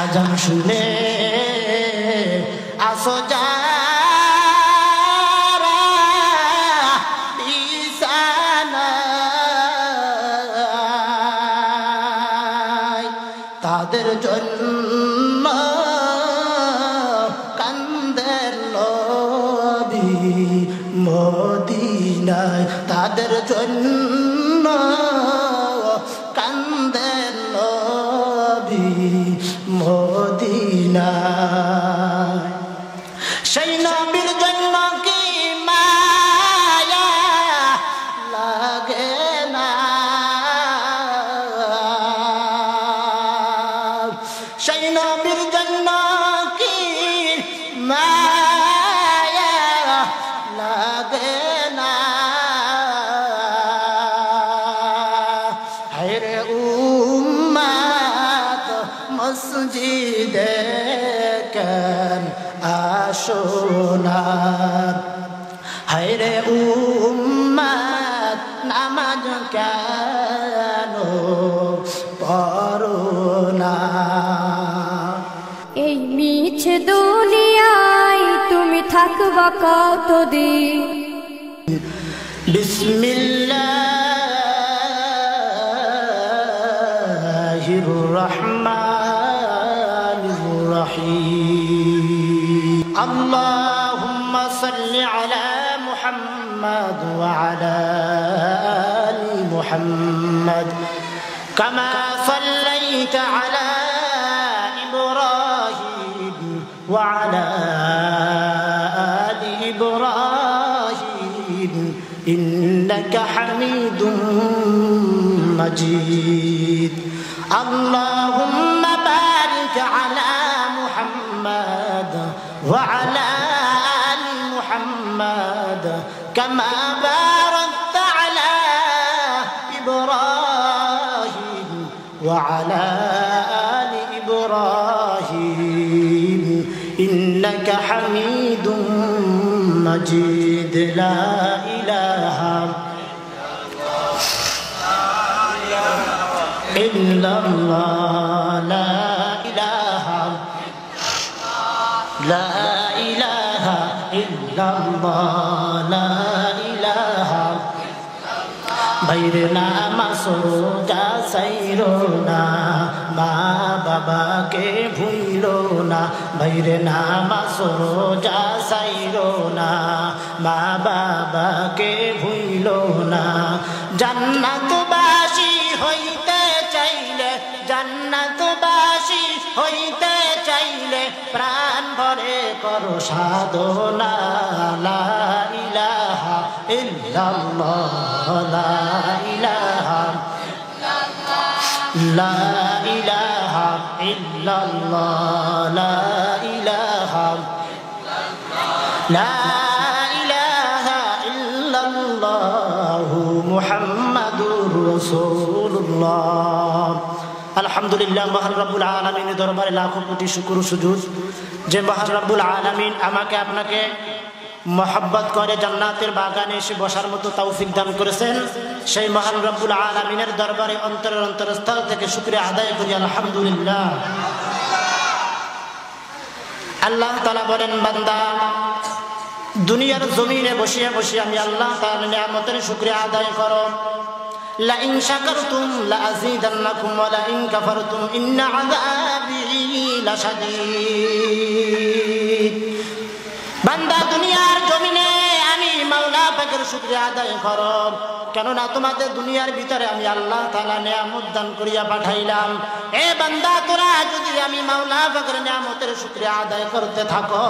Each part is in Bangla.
আজান শুনে আসো যারা বিছানায়, তাদের জন্য কান্দের নবী মদিনায়, তাদের জন্য কান্দের নবী মদিনায়। সেই নবীর জন্য কি মায়া লাগে না, সেই নবীর জন্য কি মায়া লাগে না। হায়রে উম্মত মসজিদে কেন আসো না, হায়রে উম্মত নামাজ কেন পড়ো না। এই মিছে দুনিয়ায় তুমি থাকবা কতদিন। বিসমিল্লাহির রহমানির রহিম। আল্লাহুম্মা সাল্লি আলা মুহাম্মাদ ওয়া আলা আলি মুহাম্মাদ কামা সাল্লাইতা আলা ইব্রাহিম ওয়া আলা আলি ইব্রাহিম ইন্নাকা হামিদুম মাজিদ। আল্লাহুম্মা বারিক আলা মুহাম্মাদ ওয়া আলা আলি মুহাম্মাদ কামা বারাকতা আলা ইব্রাহিম ওয়া আলা আলি ইব্রাহিম ইন্নাকা হামিদুম মাজিদ। লা ইলাহা ইল্লাল্লাহ, লা ইলাহা ইল্লাল্লাহ, লা ইলাহা। বাইরে নামাজ রোজা সাইরো না, মা বাবাকে ভুইলো না। বাইরে নামাজ রোজা সাইরো না, মা বাবাকে ভুইলো না। জান্নাতবাসী হইতে চাইলে, জান্নাতবাসী হইতে চাইলে প্রাণ ভরে করো সাধনা। লা ইলাহা ইল্লাল্লাহ, লা ইলাহা লা ইলাহা ইল্লাল্লাহ, লা ইলাহা লা ইলাহা ইল্লাল্লাহু মুহাম্মাদুর রাসূলুল্লাহ। আলহামদুলিল্লাহ, মহান রব্বুল আলামিনের দরবারে লাখো কোটি শুকর সুজুদ যে মহান রব্বুল আলামিন আমাকে আপনাকে মহব্বত করে জান্নাতের বাগানে এসে বসার মতো তৌফিক দান করেছেন। সেই মহান রব্বুল আলামিনের দরবারে অন্তরের অন্তরস্থল থেকে শুকরিয়া আদায় করি আলহামদুলিল্লাহ। আল্লাহ তাআলা বলেন, বান্দা দুনিয়ার জমিনে বসিয়া বসিয়া আমি আল্লাহ তাআলার নিয়ামতের শুকরিয়া আদায় করো। লা ইন শাকারতুম লা আযীদান্নাকুম ওয়া লা ইন কাফারতুম ইন্না আযাবি লাশাদীদ। বান্দা দুনিয়ার জমিনে আমি মাওলা পাকের শুকরিয়া আদায় করো, কেননা তোমাদের দুনিয়ার ভিতরে আমি আল্লাহ তাআলা নিয়ামত দান করিয়া পাঠাইলাম। এ বান্দা, তোরা যদি আমি মাওলা পাকের নিয়ামতের শুকরিয়া আদায় করতে থাকো,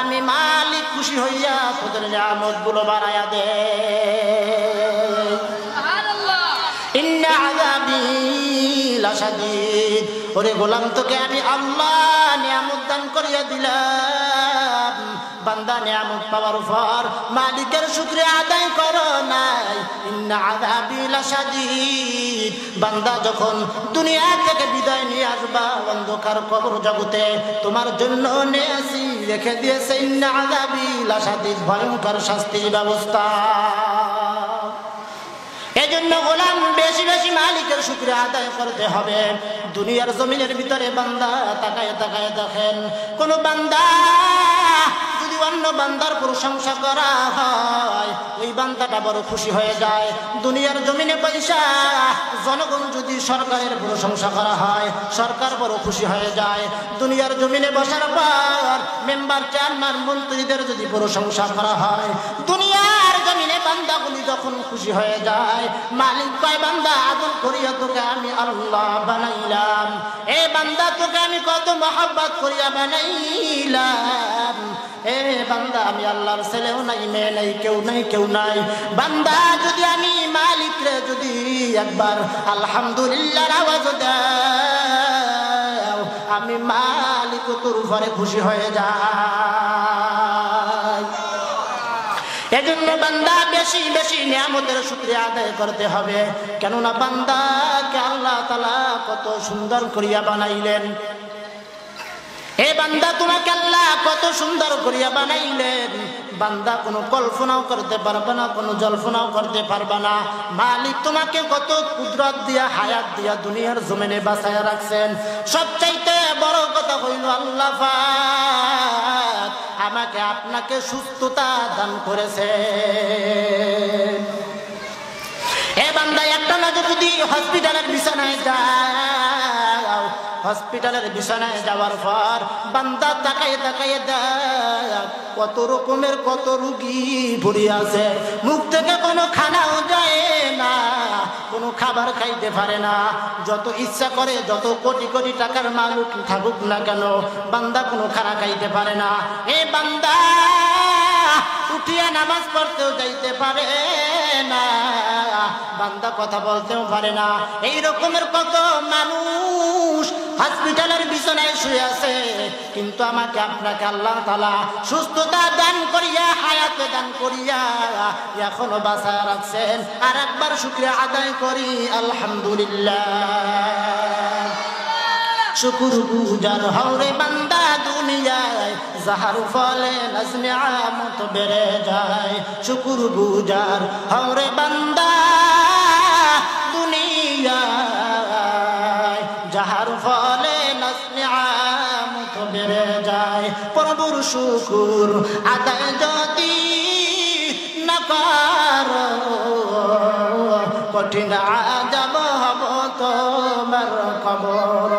আমি মালিক খুশি হইয়া তোদের নিয়ামত গুলো বাড়াইয়া দে। ইন্না আযাবি লাশাদীদ। ওরে গোলাম, তোকে আমি আল্লাহ নিয়ামত দান করিয়া দিলাম। বান্দা নিয়ামত পাওয়ার পর মালিকের শুকরিয়া আদায় করো নাই। ইন্না আযাবি লাশাদীদ। বান্দা যখন দুনিয়া থেকে বিদায় নিয়ে আসবা অন্ধকার কবর জগতে, তোমার জন্য নেয়াসি রেখে দিয়েছে ইন্না আযাবি লাশাদীদ, ভয়ঙ্কর শাস্তির ব্যবস্থা। এই জন্য গোলাম বেশি বেশি মালিকের শুকরিয়া আদায় করতে হবে। দুনিয়ার জমিনের ভিতরে বান্দা তাকায় তাকায় দেখেন, কোন বান্দা যদি অন্য বান্দার প্রশংসা করা হয় ওই বান্দাটা বড় খুশি হয়ে যায়। দুনিয়ার জমিনে পয়সা জনগণ যদি সরকারের প্রশংসা করা হয় সরকার বড় খুশি হয়ে যায়। দুনিয়ার জমিনে বসার পর মেম্বার চেয়ারম্যান মন্ত্রীদের যদি প্রশংসা করা হয় দুনিয়ার জমিনে বান্দাগুলি যখন খুশি হয়ে যায় মালিক কয় বান্দা আদর করিয়া তোকে আমি আল্লাহ বানাইলাম, এ বান্দা তোকে আমি কত মহব্বত করিয়া বানাইলাম, এ বান্দা আমি আল্লাহর ছেলেও নাই মেয়ে নাই কেউ নাই বান্দা যদি আমি মালিক রে যদি একবার আলহামদুলিল্লাহর আওয়াজ দাও আমি মালিক তোর উপরে খুশি হয়ে যাই। এজন্য বান্দা বেশি বেশি নিয়ামতের শুকরিয়া আদায় করতে হবে, কেননা বান্দাকে আল্লাহ তাআলা কত সুন্দর করিয়া বানাইলেন। এ বান্দা তোমাকে আল্লাহ কত সুন্দর করিয়া বানাইলেন, বান্দা কোনো কল্পনাও করতে পারবে না, কোনো জল্পনাও করতে পারবে না। মালিক তোমাকে কত কুদরত দিয়া হায়াত দিয়া দুনিয়ার জমিনে বাঁচায়া রাখছেন। সবচাইতে বড় কথা হইল আল্লাহ পাক আমাকে আপনাকে সুস্থতা দান করেছেন। এ বান্দা একটা নজর যদি হসপিটালের বিছানায় যাও, হসপিটালের বিছানায় যাওয়ার পর বান্দা তাকায় তাকায় দেখ কত রকমের কত রুগী ভরে আছে, মুখ থেকে কোনো খানাও যায় না, কোনো খাবার খাইতে পারে না, যত ইচ্ছা করে যত কোটি কোটি টাকার মালিক থাকুক না কেন বান্দা কোনো খানা খাইতে পারে না। এ বান্দা উঠিয়া নামাজ পড়তেও যাইতে পারে না, বান্দা কথা বলতেও পারে না। এই রকমের কত মানুষ হসপিটালের বিছানায় শুয়ে আছে, কিন্তু আমাকে আপনাকে আল্লাহ তাআলা সুস্থতা দান করিয়া হায়াতে দান করিয়া এখনো বাঁচায় রাখছেন। আর একবার শুকরিয়া আদায় করি আলহামদুলিল্লাহ। শুকুর গুজার হওরে বান্দা দুনিয়ায় যাহার ফলে নাজ নিয়ামত বেড়ে যায়। শুকুর গুজার হওরে বান্দা দুনিয়ায় যাহার ফলে নাজ নিয়ামত বেড়ে যায়। প্রভুর শুকুর আদায় যদি না করো কঠিন আযাব হব তোমার কবর।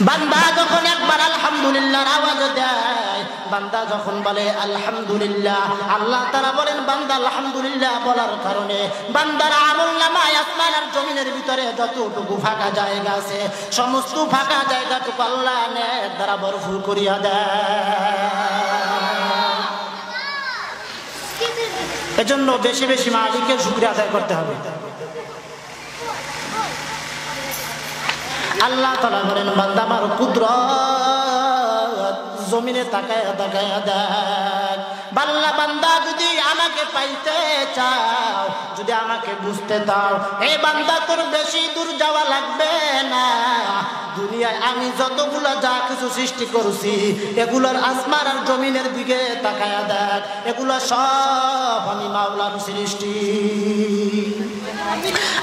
বান্দা যখন একবার আলহামদুলিল্লাহর আওয়াজ দেয়, বান্দা যখন বলে আলহামদুলিল্লাহ, আল্লাহ তাআলা বলেন বান্দা আলহামদুলিল্লাহ বলার কারণে বান্দার আমলনামায় আসমান আর জমিনের ভিতরে যতটুকু ফাঁকা জায়গা আছে সমস্ত ফাঁকা জায়গাটুকু আল্লাহ নেক দ্বারা ভরপুর করিয়া দেয়। এজন্য বেশি বেশি মালিকের শুকরিয়া আদায় করতে হবে। আল্লাহ তাআলা বলেন বান্দা আমার কুদরত জমিনে তাকায় তাকায় দেখ। বান্দা যদি আমাকে পাইতে চাও, যদি আমাকে বুঝতে দাও, এই বান্দা তোর বেশি দূর যাওয়া লাগবে না। দুনিয়ায় আমি যতগুলা যা কিছু সৃষ্টি করছি এগুলোর আসমান আর জমিনের দিকে তাকায় দেখ, এগুলো সব আমি মাওলার সৃষ্টি।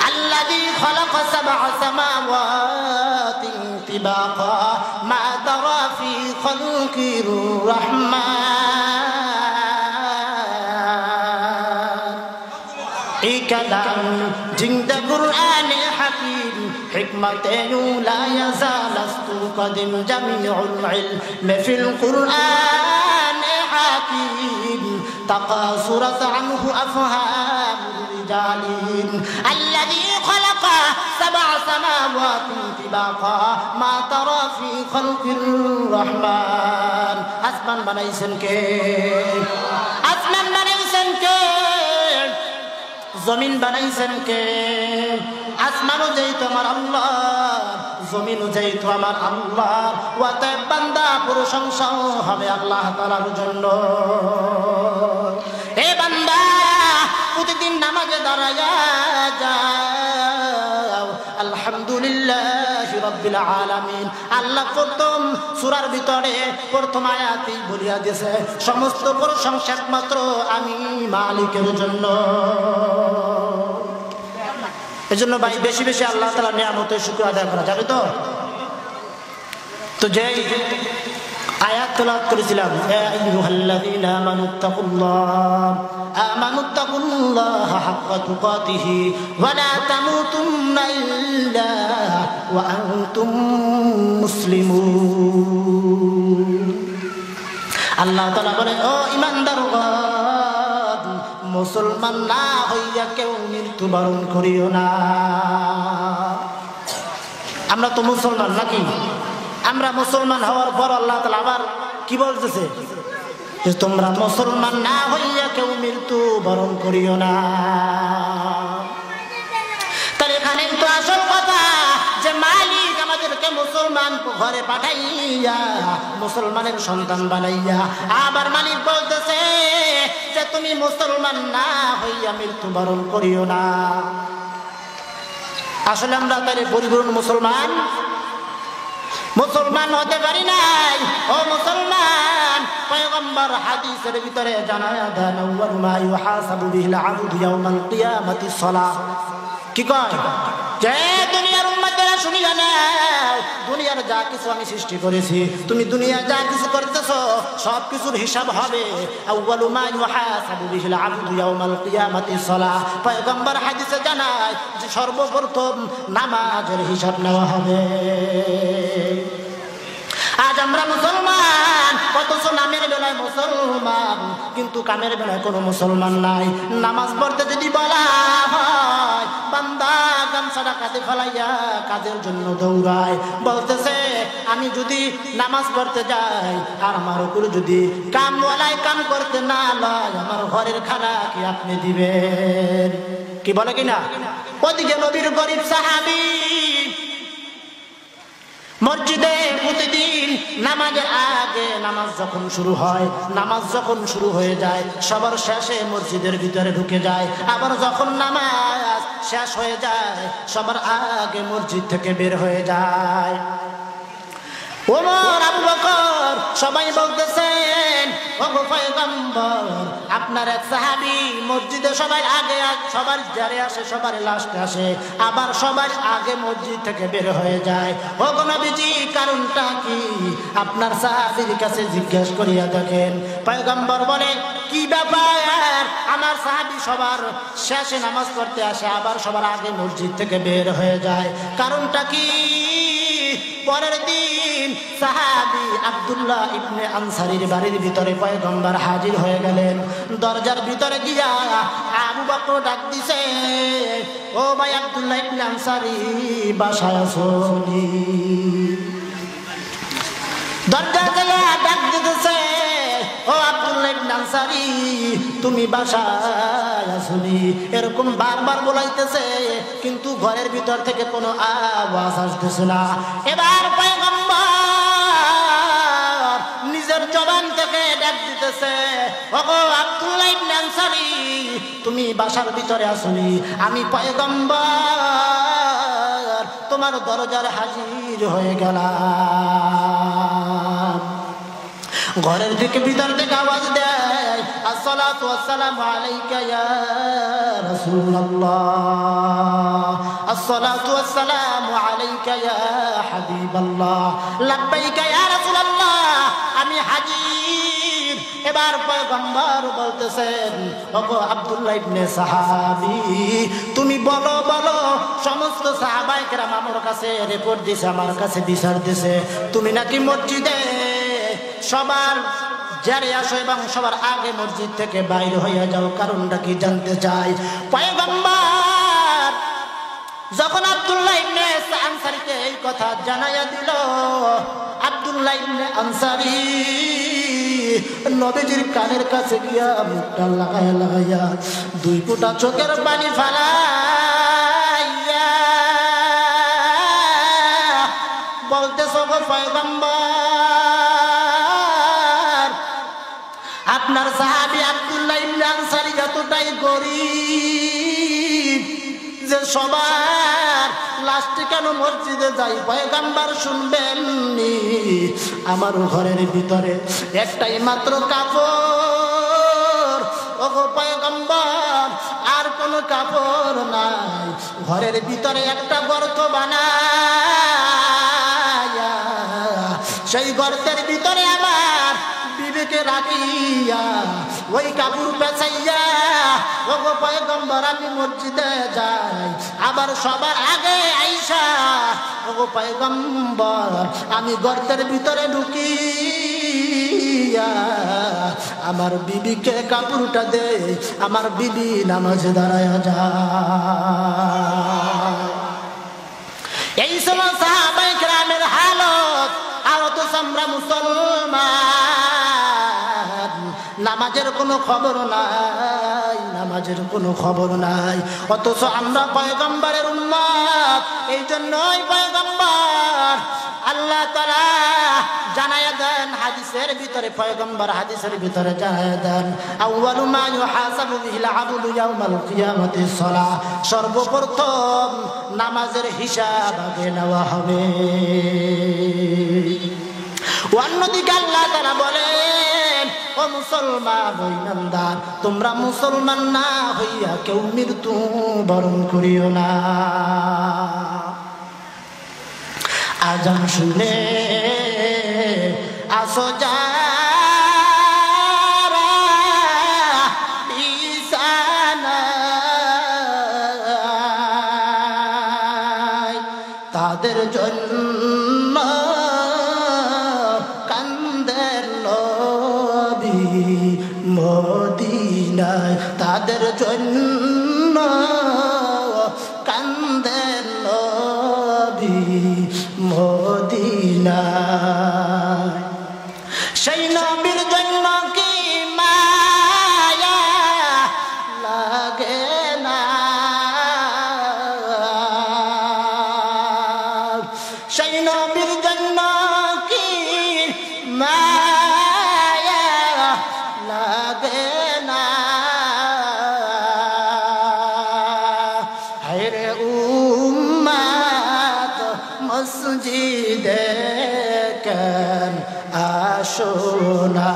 আল্লাযী খালাকা সাবআ সামাওয়াতিন তিবাকা মা তারা ফি খালকির রাহমান। এই কালাম জিন্দা কুরআনে হাকিম হিকমতে লা ইয়াজালাস্তু কদিম জামিউল ইলম ফিল কুরআনে হাকিম তাকাসুরাত আনহু আফহাম الرجالين الذي خلق سبع سماوات طباقا ما ترى في خلق الرحمن আসমান বানাইছেন কে? আসমান বানাইছেন কে? জমিন বানাইছেন কে? আসমানও যেহেতু আমার আল্লাহ, জমিনও যেহেতু আমার আল্লাহ, অতএব বান্দা প্রশংসাও হবে আল্লাহ তাআলার জন্য। এ বান্দা প্রতিদিন নামাজে দাঁড়ায়া যাও আলহামদুলিল্লাহি রাব্বিল আলামিন। আল্লাহ প্রথম সূরার ভিতরে প্রথম আয়াতেই বলিয়া দিয়েছে সমস্ত প্রশংসা একমাত্র আমি মালিকের জন্য। এজন্য ভাই বেশি বেশি আল্লাহ তাআলার নিয়ামতের শুকর আদায় করা যাবে। তো যেই আয়াত তেলাওয়াত করেছিলাম, ইয়া আইয়ুহাল্লাযীনা আমানুত্তাকুল্লাহা হাক্কা তুকাতিহি ওয়া লা তামুতুন্না ইল্লা ওয়া আনতুম মুসলিমুন। আল্লাহ তাআলা বলেন, ও ঈমানদারগণ, মুসলমান না হইয়া কেউ মৃত্যুবরণ করিও না। আমরা তো মুসলমান নাকি? আমরা মুসলমান হওয়ার পর আল্লাহ তাআলা আবার কি বলতেছে? তোমরা মুসলমান না হইয়া কেউ মৃত্যু বরণ করিও না। তাহলে এখানে তো আসল কথা যে মালিক আমাদেরকে মুসলমান ঘরে পাঠাইয়া মুসলমানের সন্তান বানাইয়া আবার মালিক বলতেছে যে তুমি মুসলমান না হইয়া মৃত্যু বরণ করিও না। আসলে আমরা তাহলে পরিপূর্ণ মুসলমান হতে পারি নাই। ও মুসলমান, পয়গম্বর হাদিসের ভিতরে জানায়া দেন আউয়ালু মা ইউহাসাবু বিহিল আবদু ইয়াউমাল কিয়ামাতিস সালাহ। কি কয়? যে দুনিয়ার উম্মতেরা শুনিয়া নাও, দুনিয়ার যা কিছু আমি সৃষ্টি করেছি, তুমি দুনিয়া যা কিছু করতেছো সব কিছুর হিসাব হবে। আউয়ালু মা ইউহাসাবু বিহিল আবদু ইয়াউমাল কিয়ামাতিস সালাহ। পয়গম্বর হাদিসে জানায় যে সর্বপ্রথম নামাজের হিসাব নেওয়া হবে। আজ আমরা মুসলমান, অথচ নামের বেলায় মুসলমান, কিন্তু কামের বেলায় কোনো মুসলমান নাই। নামাজ পড়তে যদি বলা হয়, বান্দা গামছাটা কাঁধে ফেলাইয়া কাজের জন্য দৌড়ায়, বলতেছে আমি যদি নামাজ পড়তে যাই আর আমার উপরে যদি কামওয়ালায় কাম করতে না লয়, আমার ঘরের খানা কি আপনি দিবেন? কি বলে কিনা? ওদিকে নবীর গরিব সাহাবী মসজিদে প্রতিদিন নামাজের আগে নামাজ যখন শুরু হয়ে যায় সবার শেষে মসজিদের ভিতরে ঢুকে যায়। আবার যখন নামাজ শেষ হয়ে যায় সবার আগে মসজিদ থেকে বের হয়ে যায়। ওমর, আবু বকর সবাই বলতেছেন, ওগো পয়গম্বর, আপনার এক সাহাবী মসজিদে সবার আগে, সবার জারে আসে, সবার লাস্টে আসে, আবার সবার আগে মসজিদ থেকে বের হয়ে যায়। ওগো নবীজি, কারণটা কি? আপনার সাহাবীর কাছে জিজ্ঞেস করিয়া দেখেন। পয়গম্বর বলে, কি ব্যাপার? আমার সাহাবী সবার শেষে নামাজ পড়তে আসে, আবার সবার আগে মসজিদ থেকে বের হয়ে যায়, কারণটা কি? পরের দিন সাহাবী আব্দুল্লাহ ইবনে আনসারীর বাড়ির ভিতরে পয়গম্বর হাজির হয়ে গেলেন। দরজার ভিতরে গিয়া আবু বকর ডাক দিছে, ও ভাই আব্দুল্লাহ ইবনে আনসারী, বাসায় আসোনি? দরজা গিয়া ডাক দিতেছে, ও আব্দুল্লাহ ইবনে আনসারী, তুমি বাসায় আসোনি? এরকম বারবার বলাইতেছে, কিন্তু ঘরের ভিতর থেকে কোনো আওয়াজ আসতেছে না। এবার পয়গম্বর নিজের জবান থেকে ডাক দিতেছে, ওগো আব্দুল্লাহ ইবনে আনসারী, তুমি বাসার ভিতরে আসোনি? আমি পয়গম্বর তোমার দরজার হাজির হয়ে গেলাম। ঘরের দিকে ভিতর থেকে আওয়াজ দেয়, আসসালাতু ওয়াসসালামু আলাইকা ইয়া রাসূলুল্লাহ, আসসালাতু ওয়াসসালামু আলাইকা ইয়া হাবিবাল্লাহ, লাব্বাইকা ইয়া রাসূলুল্লাহ, আমি হাজির। এবার পয়গম্বর বলতেছেন, ওগো আব্দুল্লাহ ইবনে সাহাবী, তুমি বলো বলো। সমস্ত সাহাবায়ে কেরাম আমার কাছে রিপোর্ট দিছে, আমার কাছে বিচার দিছে, তুমি নাকি মসজিদে সবার জারে আসো এবং সবার আগে মসজিদ থেকে বাইরে হইয়া যাও, কারণটা কি জানতে চাই। পয়গম্বর যখন আব্দুল্লাহ ইবনে আনসারীকে এই কথা জানাইয়া দিল, আব্দুল্লাহ ইবনে আনসারী নবীজির কানের কাছে গিয়া মুখটা লাগাইয়া দুই ফোঁটা চোখের পানি ফালাইয়া বলতেছ, গো পয়গম্বর, আপনার সাহাবী আব্দুল্লাহ ইবনে আনসারী যতটাই গরীব, যে সবার লাস্টে কেন মসজিদে যাই পয়গম্বর শুনবেন নি আমার ঘরের ভিতরে একটাই মাত্র কাপড় ওগো পয়গম্বর আর কোনো কাপড় নাই ঘরের ভিতরে একটা গর্ত বানায়া সেই গর্তের ভিতরে আমার বিবিকে রাখিয়া ওই কাপড় পেঁচাইয়া ওগো পয়গম্বর আমি মসজিদে যাই আবার সবার আগে আইসা ওগো পয়গম্বর আমি গর্তের ভিতরে ঢুকিয়া আমার বিবিকে কাপড়টা দে আমার বিবি নামাজে দাঁড়ায় যায় এই সময় সাহাবায়ে কেরামের হালত আর তো আমরা মুসলমান নামাজের কোনো খবর নাই নামাজের কোনো খবর নাই অথচ আমরা পয়গম্বরের উম্মত এই জন্যই পয়গম্বর আল্লাহ তাআলা জানায়া দেন হাদিসের ভিতরে পয়গম্বর হাদিসের ভিতরে জানায়া দেন আউয়ালু মা ইউহাসাবু বিহিল আবদু ইয়াউমাল কিয়ামাতিস সালাহ সর্বপ্রথম নামাজের হিসাব আগে নেওয়া হবে অন্যদিকে আল্লাহ তাআলা বলেন ও মুসলমান ও ইমানদার তোমরা মুসলমান না হইয়া কেউ মৃত্যু বরণ করিও না আজান শুনে আসো যারা বিছানায় তাদের জন্য কান্দের নবী মদিনায় তাদের জন্য কান্দের নবী মদিনায় সেই নবীর জন্য কি মায়া লাগে না সেই নবীর জন্য কি মায়া লাগে না হায়রে উম্মত মসজিদে কেন আসো না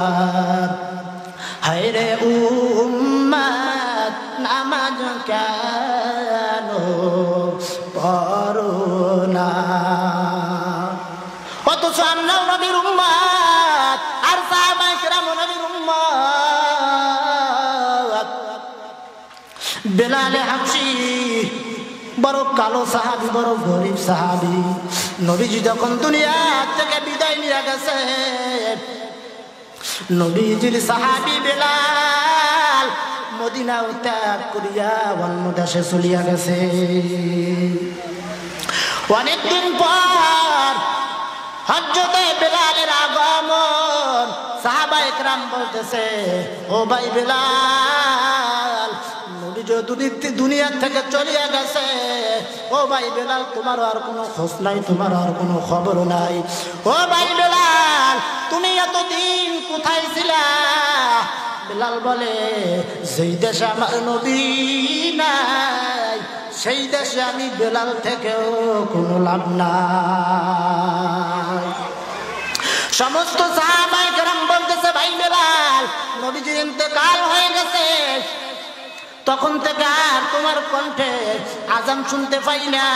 হায়রে উম্মত নামাজ কেন পড়ো না অথচ আমরা নবীর উম্মত আর সাহাবায়ে কেরাম নবীর উম্মত বেলাল হাবশী বড় কালো সাহাবী বড় গরিব সাহাবী নবীজি যখন দুনিয়া থেকে বিদায় নিয়ে গেছে নবীজির সাহাবী বেলাল মদিনা ত্যাগ করিয়া অন্য দেশে চলিয়া গেছে অনেকদিন পর হযরতে বেলালের আগমন সাহাবায়ে কেরাম বলতেছে ও ভাই বেলাল নবী যদি দুনিয়া থেকে চলিয়া গেছে ও ভাই বেলাল তোমার আর কোনো খোঁজ নাই তোমার আর কোনো খবর নাই ও ভাই বেলাল তুমি এতদিন কোথায় ছিলা বেলাল বলে যেই দেশে আমার নবী নাই সেই দেশে আমি বেলাল থেকেও কোনো লাভ নাই সমস্ত সাহাবায়ে কেরাম বলতেছে ভাই বেলাল নবীজি ইন্তেকাল হয়ে গেছে তখন থেকে আর তোমার কণ্ঠে আজান শুনতে পাই না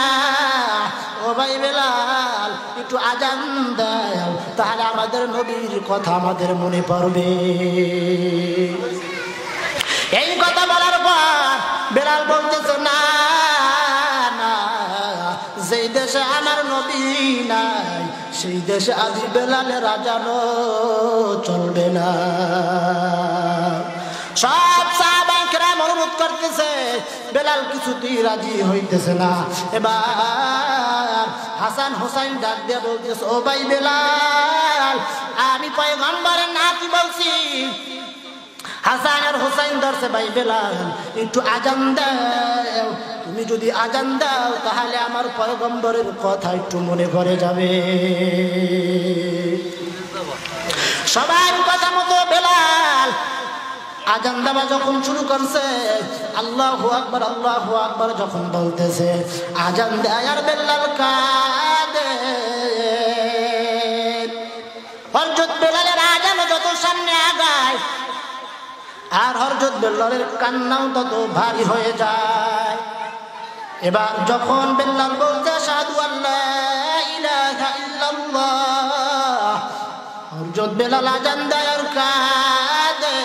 ও ভাই বেলাল একটু আজান দাও তাহলে আমাদের নবীর কথা আমাদের মনে পড়বে এই কথা বলার পর বেলাল বলতেছে না না যেই দেশে আমার নবী নাই সেই দেশে আজ বেলালের আজানও চলবে না সব সাহাবায়ে কেরাম অনুরোধ করতেছে বেলাল কিছুতেই রাজি হইতেছে না এবার হাসান হোসেন ডাক দিয়ে বলতেছে ও ভাই বেলাল আমি পয়গম্বরের নাতি বলছি হাসান আর হোসেন ধরছে ভাই বেলাল একটু আজান দাও তুমি যদি আজান দাও তাহলে আমার পয়গম্বরের কথা একটু মনে পড়ে যাবে সবার কথা মতো বেলাল আজান দেওয়া যখন শুরু করছে, আল্লাহু আকবার যখন বলতেছে, আজান দেয় আর বেলাল কাঁদে। হযরত বেলালের আজান যত সামনে আগায় আর হযরত বেলালের কান্নাও তত ভারী হয়ে যায়। এবার যখন বেলাল বলতে আশহাদু আল্লা ইলাহা ইল্লাল্লাহ, হযরত বেলাল আজান দেয় আর কাঁদে।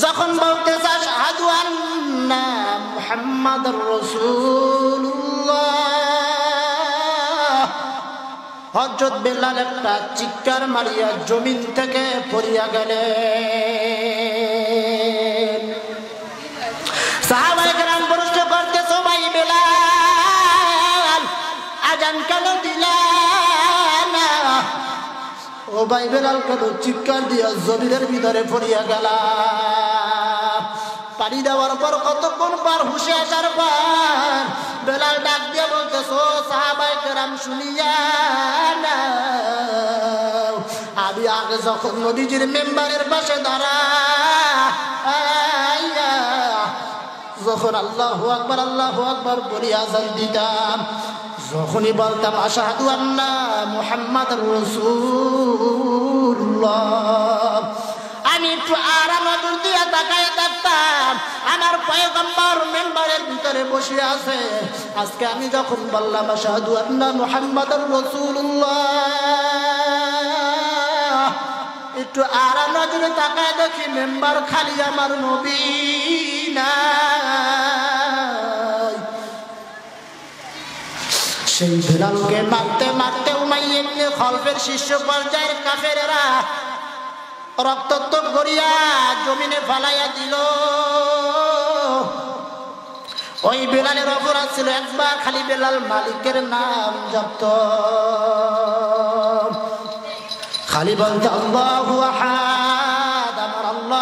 যখন বলতেছে আশহাদু আন্না মুহাম্মাদুর রাসূলুল্লাহ, হযরত বেলাল একটা চিৎকার মারিয়া জমিন থেকে পড়িয়া গেলেন। সাহাবায়ে কেরাম প্রশ্ন করতেছে, ভাই বেলাল আজান কেন দিলা না? ও ভাই বেলাল কেন চিৎকার দিয়া জমিনের ভিতরে পড়িয়া গেলা? পানি দেওয়ার পর কতক্ষণ পর হুশে আসার পর বেলাল ডাক দিয়ে বলতেছে, সাহাবায়ে কেরাম শুনিয়া নাও, আমি আগে যখন নবীজির মেম্বারের পাশে দাঁড়াইয়া যখন আল্লাহু আকবার বলি আজান দিতাম, যখনই বলতাম আশহাদু আন্না মুহাম্মাদুর রাসূলুল্লাহ, আমি একটু আড়াল নজর দিয়ে তাকায় থাকতাম, আমার পয়গম্বর মেম্বারের ভিতরে বসে আছে। আজকে আমি যখন বললাম আশহাদু আন্না মুহাম্মাদুর রাসূলুল্লাহ, একটু আড়াল নজরে তাকায় দেখি মেম্বার খালি, আমার নবী নাই। সেই বেলালকে মারতে মারতে উমাইয়া ইবনে খালফের শীর্ষ পর্যায়ের কাফেরেরা রক্তাক্ত করিয়া জমিনে ফালাইয়া দিল। ওই বেলালের অপরাধ ছিল একবার খালি বেলাল মালিকের নাম জপত, খালি বলতে আল্লাহু আহাদ, আমার আল্লাহ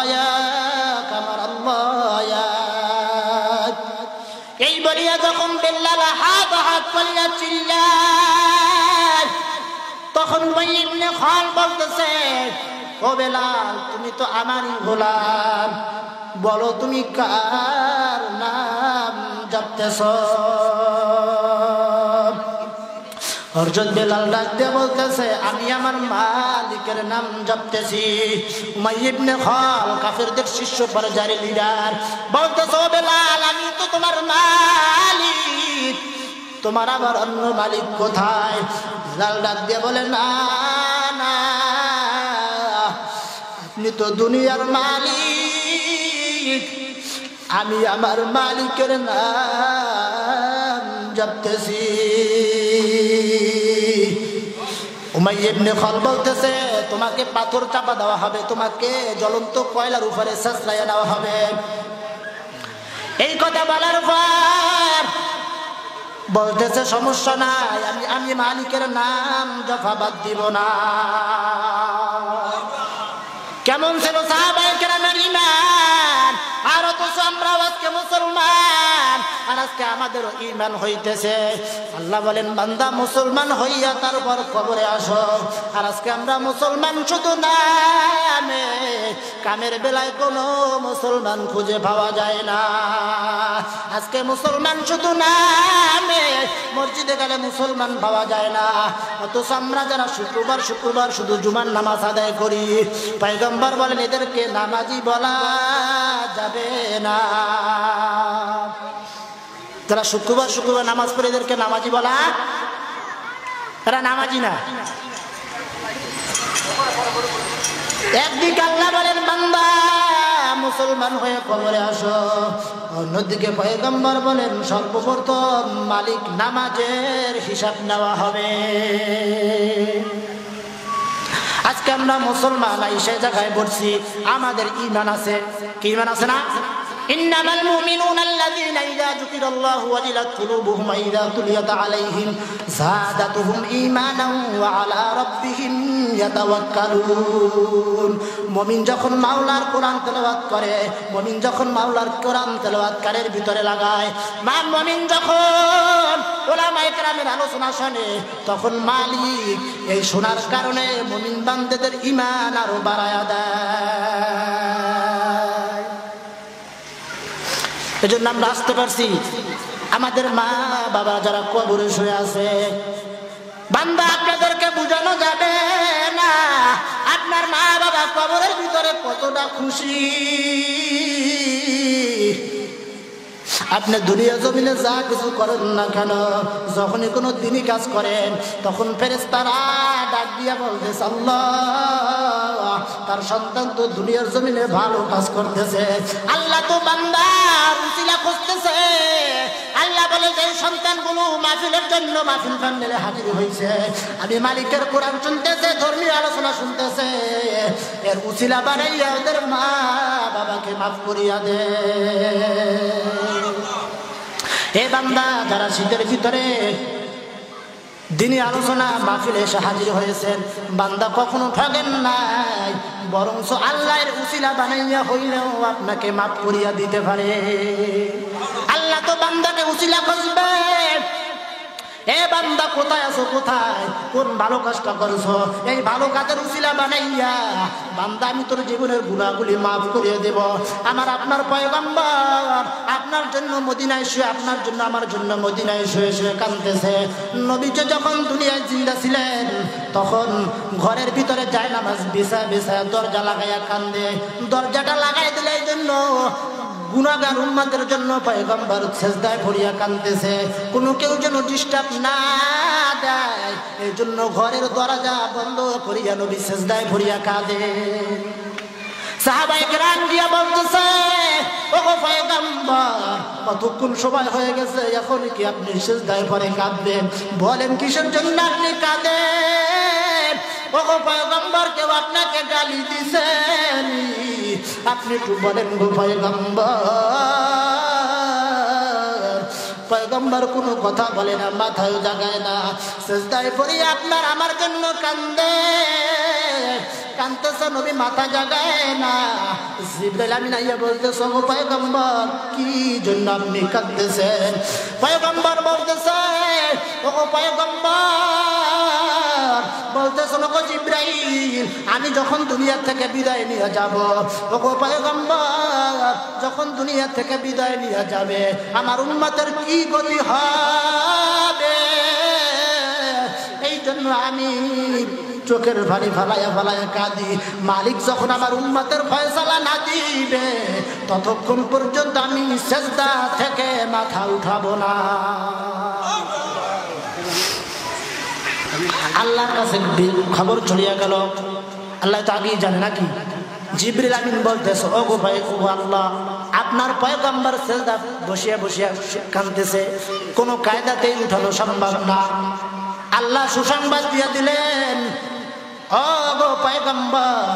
এক, আমার আল্লাহ এক। এই বলিয়া যখন বেলাল হাত বলিয়া চিল্লায়, তখন উমাইয়া ইবনে খালফ বলতেছে, ও বেলাল তুমি তো আমারই গোলাম, বলো তুমি কার নাম জপতেছ? হযরত বেলাল ডাক দিয়ে বলতেছে, আমি আমার মালিকের নাম জপতেছি। উমাইয়া ইবনে খালফ কাফেরদের শীর্ষ পর্যায়ের লিডার বলতেছে, ও বেলাল আমি তো তোমার মালিক, তোমার আবার অন্য মালিক কোথায়? বেলাল ডাক দিয়ে বলে, না না, আপনি তো দুনিয়ার মালিক, আমি আমার মালিকের নাম জপতেছি। উমাইয়া ইবনে খালফ বলতেছে, তোমাকে পাথর চাপা দেওয়া হবে, তোমাকে জ্বলন্ত কয়লার উপরে ছেঁচড়াইয়া দেওয়া হবে। এই কথা বলার পর বলতেছে, সমস্যা নাই, আমি মালিকের নাম জপা বাদ দিব না। কেমন ছিল সাহাবায়ে কেরামের ঈমান! আর অথচ আমরাও আজকে মুসলমান, আর আজকে আমাদেরও ঈমান হইতেছে। আল্লাহ বলেন, বান্দা মুসলমান হইয়া তারপর কবরে আসো। আর আজকে আমরা মুসলমান শুধু নামে, কামের বেলায় কোনো মুসলমান খুঁজে পাওয়া যায় না। আজকে মুসলমান শুধু নামে, মসজিদে গেলে মুসলমান পাওয়া যায় না। অথচ আমরা যারা শুক্রবার শুধু জুমার নামাজ আদায় করি, পয়গম্বর বলেন এদেরকে নামাজি বলা যাবে না। যারা শুক্রবার নামাজ পড়ে এদেরকে নামাজি বলা, তারা নামাজি না। একদিকে আল্লাহ বলেন বান্দা মুসলমান হয়ে কবরে আসো, অন্যদিকে পয়গম্বর বলেন সর্বপ্রথম মালিক নামাজের হিসাব নেওয়া হবে। আজকে আমরা মুসলমান সেই জায়গায় বলছি, আমাদের ঈমান আছে। কি ঈমান আছে না? ইন্নামাল মুমিনুনা আল্লাযীনা ইযা যুকিরাল্লাহু ওয়াজিলাত কুলুবুহুম ওয়া ইযা তুলিয়াত আলাইহিম যাদাতুহুম ঈমানান ওয়া আলা রাব্বিহিম ইয়াতাওয়াক্কালুন। মুমিন যখন মাওলার কোরআন তেলাওয়াত করে, মুমিন যখন মাওলার কোরআন তেলাওয়াত কানের ভিতরে লাগায়, মুমিন যখন ওলা ওলামায়ে কেরামের আলোচনা শোনে, তখন মালিক এই শোনার কারণে মুমিন বান্দাদের ঈমান আরো বাড়ায়া দেয়। এজন্য আমরা আসতে পারছি। আমাদের মা বাবা যারা কবরে শুয়ে আছে, বান্দা আপনাদেরকে বুঝানো যাবে না আপনার মা বাবা কবরের ভিতরে কতটা খুশি। আপনি দুনিয়া জমিনে যা কিছু করেন না কেন, যখনই কোনো দিনই কাজ করেন, তখন ফেরেশতারা ডাক দিয়া বলতেছে, আল্লাহ তার সন্তান তো দুনিয়ার জমিনে ভালো কাজ করতেছে, আল্লাহ তো বান্দার উসিলা খুঁজতেছে। আল্লাহ বলে যে সন্তানগুলো মাহফিলের জন্য মাহফিল প্যান্ডেলে হাজির হয়েছে, আমি মালিকের কোরআন শুনতেছে, ধর্মীয় আলোচনা শুনতেছে, এর উসিলা বানাইয়া ওদের মা বাবাকে মাফ করিয়া দে। এ বান্দা যারা শীতের ভিতরে দিনী আলোচনা মাহফিলে এসে হাজির হয়েছেন, বান্দা কখনো ঠকেন নাই, বরঞ্চ আল্লাহর উসিলা বানাইয়া হইলেও আপনাকে মাফ করিয়া দিতে পারে। আল্লাহ তো বান্দাকে উসিলা খুঁজবে। এ বান্দা কোথায় আছো, কোথায়, কোন ভালো কাজটা করছো, এই ভালো কাজের উসিলা বানাইয়া বান্দা আমি তোর জীবনের গুনাহগুলি মাফ করিয়ে দেব। আমার আপনার পয়গম্বর আপনার জন্য মদিনায় শুয়ে, আপনার জন্য আমার জন্য মদিনায় শুয়ে শুয়ে কাঁদতেছে। নবীজি যখন দুনিয়ায় জিন্দা ছিলেন, তখন ঘরের ভিতরে যায় নামাজ বিছায় বিছায় দরজা লাগাইয়া কান্দে। দরজাটা লাগাই দিলে এই জন্য গুনাহগার উম্মতের জন্য পয়গম্বর সেজদায় পড়িয়া কাঁদতেছে, কোনো কেউ যেন ডিস্টার্ব না দেয়, এই জন্য ঘরের দরজা বন্ধ করিয়া নবী সেজদায় পড়িয়া কাঁদে। সাহাবায়ে কেরাম দিয়া বলতেছে, ওগো পয়গম্বর কতক্ষণ সময় হয়ে গেছে, এখন কি আপনি সেজদায় পড়ে কাঁদবেন? বলেন কিসের জন্য আপনি কাঁদেন? ওগো পয়গম্বর কেউ আপনাকে গালি দিছেন? আপনি একটু বলেন গো পয়গম্বর। পয়গম্বর কোনো কথা বলে না, মাথায় জাগায় না, সেজদায় পড়ে আপনার আমার জন্য কান্দে। কান্দতেছে নবী, মাথা জাগায় না। জিবরাইল আমিন আইয়া বলতেছে, ও পয়গম্বর কি জন্য আপনি কাঁদতেছেন? পয়গম্বর বলতেছে, ও পয়গম্বর বলতেছে, ও জিবরাইল আমি যখন দুনিয়া থেকে বিদায় নিয়ে যাব, ও পয়গম্বর যখন দুনিয়া থেকে বিদায় নিয়ে যাবে আমার উম্মতের কি গতি হবে? এই জন্য আমি চোখের পানি ফালাইয়া ফালাইয়া কাঁদি। মালিক যখন আমার উম্মতের ফয়সালা না দিবে, ততক্ষণ পর্যন্ত আমি সেজদা থেকে মাথা উঠাবো না। আল্লাহর কাছে খবর ছড়িয়ে গেল, আল্লাহ তো আগেই জানে নাকি। জিবরিল আমিন বলতেছে, ও গো ভাই, ও আল্লাহ আপনার পয়গম্বর সেজদা বসিয়া বসিয়া কাঁদতেছে, কোনো কায়দাতেই উঠানো সম্ভব না। আল্লাহ সুসংবাদ দিয়ে দিলেন, ও গো পয়গম্বর,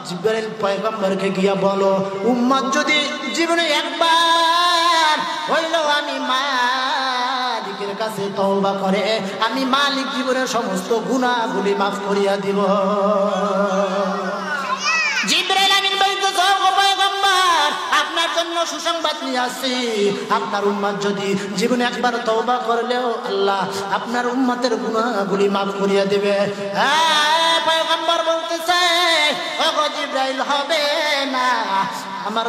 জিবরিল পয়গম্বরকে গিয়া বলো, উম্মত যদি জীবনে একবার হইলো আমি মালিকের কাছে তওবা করে, আমি মালিক জীবনের সমস্ত গুনাহগুলি মাফ করিয়া দিব। জিবরাইল আমিন বলতেছে, ও গো পয়গম্বর আপনার জন্য সুসংবাদ নিয়ে আসি, আপনার উম্মত যদি জীবনে একবার তওবা করলেও আল্লাহ আপনার উম্মতের গুনাহগুলি মাফ করিয়া দিবে। হ্যাঁ পয়গম্বর বলতেছে, ও গো জিবরাইল হবে না, আমার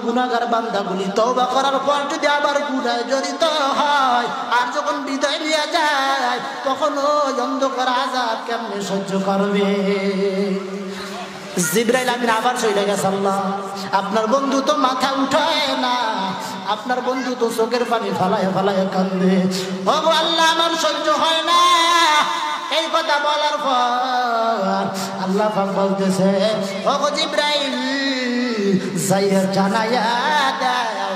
গুনাহগার বান্দাগুলি তওবা করার পর যদি আবার গুনাহে জড়িত হয়, আর যখন বিদায় নিয়ে যায়, তখন ওই অন্ধকার আযাব কেমনে সহ্য করবে? জিবরাইল আমিন আবার চলে গেছে। আল্লাহ আপনার বন্ধু তো মাথা উঠায় না, আপনার বন্ধু তো চোখের পানি ফালায় ফালায় কান্দে। ও আল্লাহ আমার সহ্য হয় না। এই কথা বলার পর আল্লাহ পাক বলতেছে, ও জিবরাইল যাইয়া জানায়া দাও,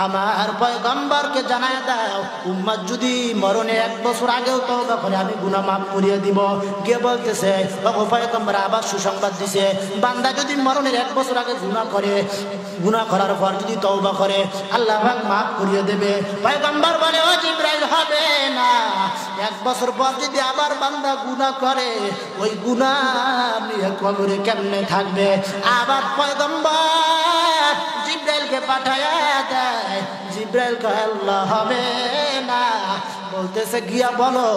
আমার পয়গম্বরকে জানায়া দাও, উম্মত যদি মরণে 1 বছর আগেও তওবা করে আমি গুনাহ মাফ করিয়ে দিব। গিয়ে বলতেছে, ও পয়গম্বর আবার সুসংবাদ দিছে, বান্দা যদি মরণের 1 বছর আগে গুনাহ করে, গুনাহ করার পর যদি তওবা করে আল্লাহ পাক মাফ করিয়ে দেবে। পয়গম্বর বলে, ও জিবরাইল হবে না, 1 বছর পর যদি আবার বান্দা গুনাহ করে, ওই গুনাহ নিয়ে কবরে কেমনে থাকবে? আবার পয়গম্বর জিবরাইলকে পাঠায়া দেয়। জিবরাইল কয়, আল্লাহ হবে না, বলতেছে গিয়া বলো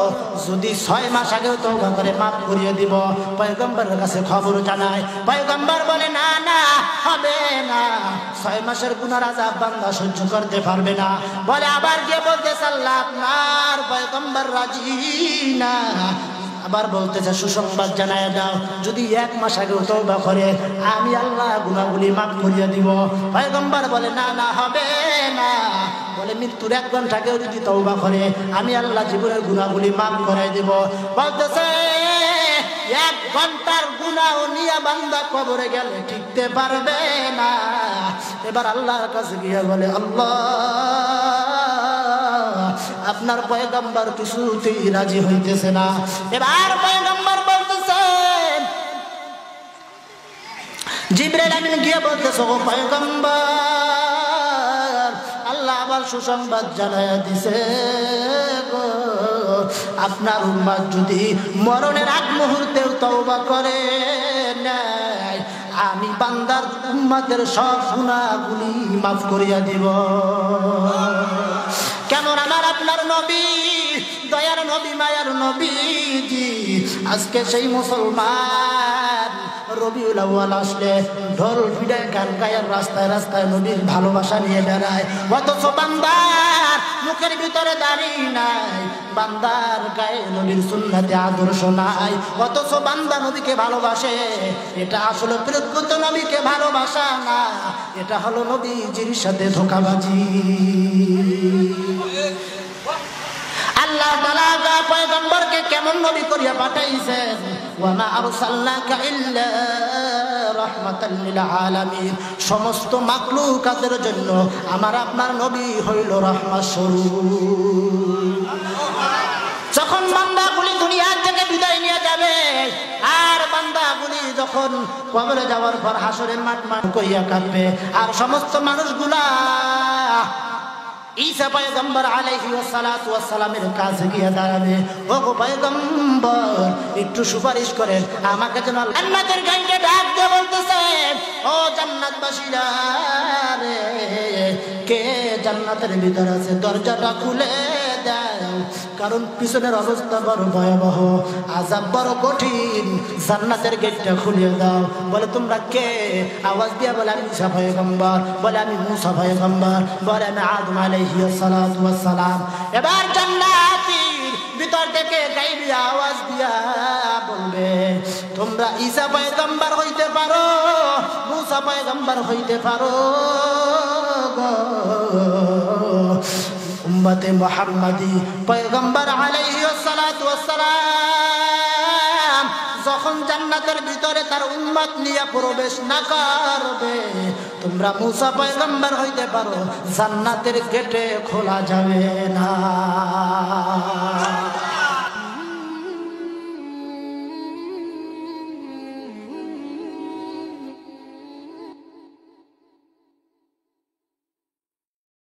যদি 6 মাস আগেও তওবা করে মাফ করিয়ে দিব। পয়গম্বরের কাছে খবর জানায়, পয়গম্বর বলে না না হবে না, 6 মাসের গুনার আযাব বান্দা সহ্য করতে পারবে না। বলে আবার গিয়ে বলতেছে আল্লাহ আপনার পয়গম্বর রাজি না। আবার বলতেছে সুসংবাদ জানায় দাও যদি 1 মাস আগেও তওবা করে আমি আল্লাহ গুনাহগুলি মাফ করিয়ে দিব। পয়গম্বর বলে না না হবে না। বলে মৃত্যুর 1 ঘন্টা আগেও যদি তওবা করে আমি আল্লাহ জীবনের গুনাহগুলি মাফ করে দিব। বলতেছে 1 ঘন্টার গুনাহ নিয়ে বান্দা কবরে গেলে টিকতে পারবে না। এবার আল্লাহর কাছে গিয়ে বলে আল্লাহ আপনার পয়গম্বর কিছুতেই রাজি হইতেছে না। এবার পয়গম্বর বলতেছেন, জিবরাইল আমিন গিয়ে বলতেছে ও পয়গম্বর আল্লাহ আবার সুসংবাদ জানায়া দিছে গো, আপনার উম্মত যদি মরণের আগ মুহূর্তেও তওবা করে নেয় আমি বান্দার উম্মতের সব গুনাহগুলি মাফ করিয়া দিব। কেমন আমার আপনার নবী, দয়ার নবী, মায়ার নবীজি আজকে সেই মুসলমান রবিউল আউয়াল আসলে ঢোল পিটায় গান গায়ের রাস্তায় রাস্তায় নবীর ভালোবাসা নিয়ে বেড়ায়, অথচ বান্দার মুখের ভিতরে দাড়ি নাই, বান্দার গায়ে নবীর সুন্নাতে আদর্শ নাই, অথচ বান্দা নবীকে ভালোবাসে। এটা আসলে প্রকৃত নবীকে ভালোবাসা না, এটা হলো নবীজির সাথে ধোঁকাবাজি। আল্লাহ তাআলা পয়গম্বরকে কেমন নবী করিয়া পাঠাইছেন, ওয়া মা আরসালনাকা ইল্লা রাহমাতাল লিল আলামিন, সমস্ত মাখলুকাতের জন্য আমার আপনার নবী হইল রহমত স্বরূপ। যখন বান্দাগুলি দুনিয়া থেকে বিদায় নিয়ে যাবে আর বান্দাগুলি যখন কবরে যাওয়ার পর হাসরের মাঠ মাঠ কইয়া কাঁদবে আর সমস্ত মানুষগুলা ঈসা পয়গম্বর আলাইহি ওয়াসসালাতু ওয়াসসালামের কাছে গিয়ে দাঁড়াবে, ও গো পয়গম্বর একটু সুপারিশ করেন আমাকে যেন জান্নাতের গেটে ডাক দিয়ে বলতেছে ও জান্নাতবাসীরা রে, কে জান্নাতের ভিতরে আছে দরজাটা খুলে দাও, কারণ পিছনের অবস্থা বড় ভয়াবহ, আযাব বড় কঠিন, জান্নাতের গেটটা খুলে দাও। বলে তোমরা কে? আওয়াজ দিয়ে বলে আমি ঈসা পয়গম্বর, বলে আমি মূসা পয়গম্বর, বলে আমি আদম আলাইহিস সালাতু ওয়াস সালাম। এবার জান্নাতীর ভিতর থেকে গাইবি আওয়াজ দিয়া বলবে তোমরা ঈসা পয়গম্বর হইতে পারো, মূসা পয়গম্বর হইতে পারো গো। উম্মতে মুহাম্মাদি পয়গম্বর আলাইহিস সালাতু ওয়াস সালাম যখন জান্নাতের ভিতরে তার উম্মত নিয়ে প্রবেশ না করবে, তোমরা মূসা পয়গম্বর হইতে পারো, জান্নাতের গেটে খোলা যাবে না।